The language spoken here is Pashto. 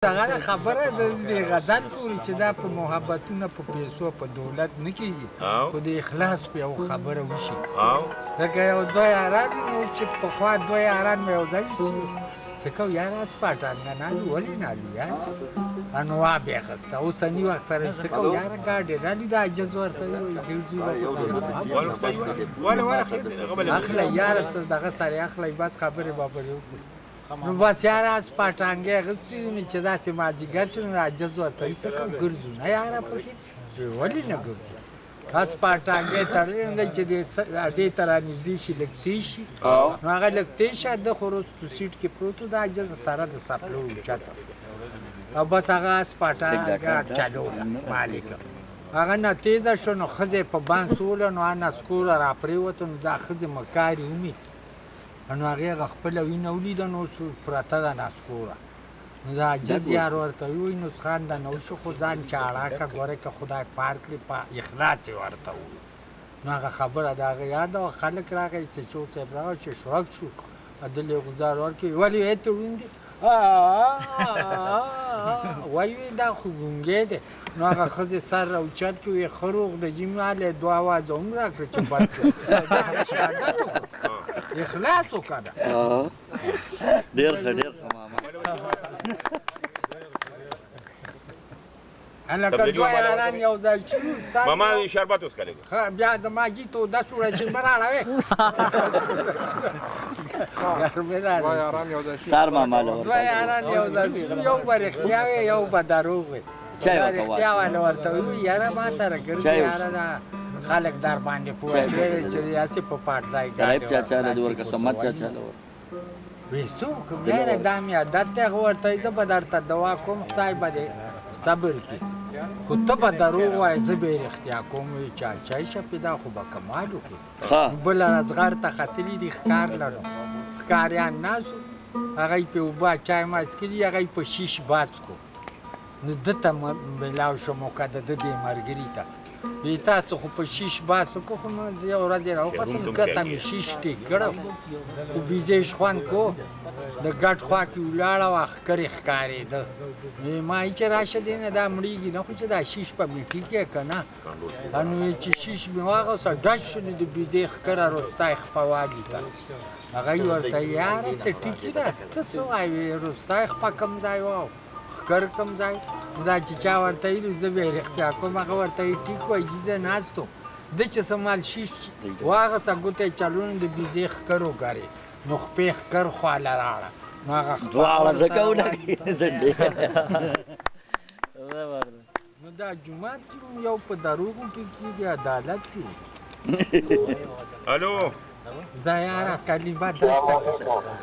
دغه خبره د غزل پورې چې دا په محبتونه په پیسو په دولت نه کېږي خو د اخلاص په یو خبره وشي لکه یو دوه یاران وو چې پخوا دوه یاران مې یو ځای شي څه کوو یاره سپاټانګه نالو ولې نالو یار انواع بې اخېسته اوسني وخت سره چې څه کوو یاره ګاډې رالي دا عجز ورته اخلی یاره څه دغه سړی اخلی بس خبرې بابرې وکړي نو بس یاره سپاټانګې اخېستې دي چې داسې مازدیګر شي نو عجز ورته وایي څه کوو ګرځو نه یاره پکې ولې نه ګرځو سپاټانګې تړلی دی چې د اډې ته رانږدې شي لږ تېز شي نو هغه لږ تېز شه ده خو وروستو سیټ کې پروت و د عجز سره د سپلو اوچته او بس هغه سپاټانګه چلوله مالکه هغه نه تېزه شو نو ښځې په بانس ووله نو هغه نسکوره راپرېوته نو دا ښځې مکارې ومې نو هغې هغه خپله وینه ولیده نو اوس پرته ده نسکوره نو دا عجز یار ورته ووایي نسخان ده نه وشو خو ځان چاړه کړه ګورې که خدای پار کړي په اخلاص یې ورته ووایي نو هغه خبره د هغه یاده وه خلک راغی سچو صاحب راغی چې شوک شو عدل یې ګزار ورکړي ولې یې ته وروند دی وایي دا خو ګونګی دی نو هغه ښځې سر راوچت کړي ویې ښه روغ د جیم هلې دوه اوازه هم راکړه چې بد اخلاص وکړه ډېر ښه ډېر ښه ماما لکه دوه یاران یو ځای شوي ماما شربت وڅښلی بیا زما جي توده سوړه چې مه راړوې سار ماما له دوه یاران یو ځای شوي یو به رښتیا وي یو به دروغ وي رښتیا والا ورته وایي یاره ما سره ګرځي یاره دا خلک در باندې پوه شوي چې هسې په پاټ ځای غریب چاچا له دې ورکه سمت چاچا له وی څه وکړم یاره دا مې عادت دی هغه ورته وایي زه به درته دوا کوم خدای به دې صبر کړي خو ته به دروغ وایې زه به یې رښتیا کوم وایي چاچای شپې دا خو به کمال وکړي بله ورځ غر ته ختلي دي ښکار لرو ښکاریان ناست هغه یې پې اوبه چای ما څښلي هغه یې په شیش باز کړو نو ده ته میلاو شوم که د ده دې ملګري ته وی تاسو خو په شیش باز وکړو خو زه یو ورځ یې راوخوځم ګته مې شیش ټیک کړی خو بیزې خوند کو د ګډ خوا کې ولاړه وه ښکرې ښکارېده ما یې چې راشه دی نه دا مړېږي نه خو چې دا شیش په مې ټیکې که نه نو چې شیش مې واغوسته ډز شولې د بیزې ښکره رستی خپه والیده هغه یې ورته یاره ته ټیکي ده ته څه وایې رستی خپه کوم ځای و کر کوم ځای دا چې چا ورته ویلي زه به یې رښتیا کوم هغه ورته یې ټیک وایي چې زه ناست وم ده چې څه مال شیش واغسته ګوته یې چلون د بیزې ښکر وګرې نو خپې ښکر خواله راړه نو هغه دواړه ځکه ولګېد نو دا جومات کې یو په دروغو کې کېږي عدالت کې الو زه یاره کلمه درته